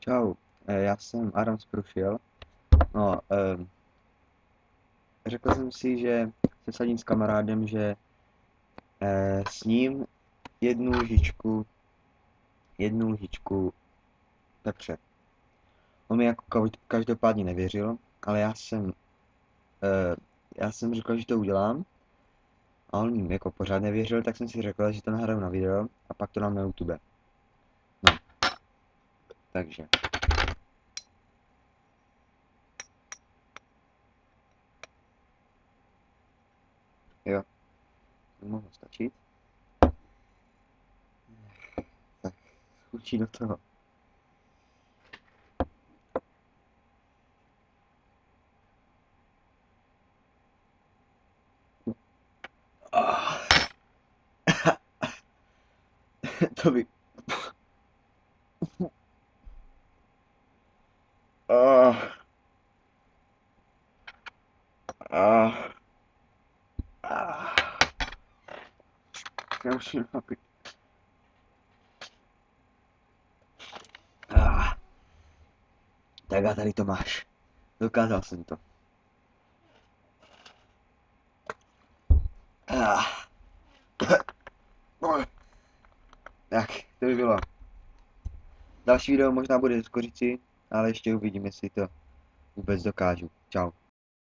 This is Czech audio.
Čau, já jsem Adam Sprušil. No, řekl jsem si, že se sadím s kamarádem, že s ním jednu lžičku pepře. On mi jako každopádně nevěřil, ale já jsem řekl, že to udělám. A on mi jako pořád nevěřil, tak jsem si řekl, že to nahraju na video a pak to dám na YouTube. No, takže. Jo, to mohlo stačit. Tak, chučí do toho. Ah. To by... Ah. Ah. Ah. Já musím napít. Ah. Tak a tady to máš. Dokázal jsem to. Ah. Tak, to by bylo. Další video možná bude z kořici, ale ještě uvidím, jestli to vůbec dokážu. Čau.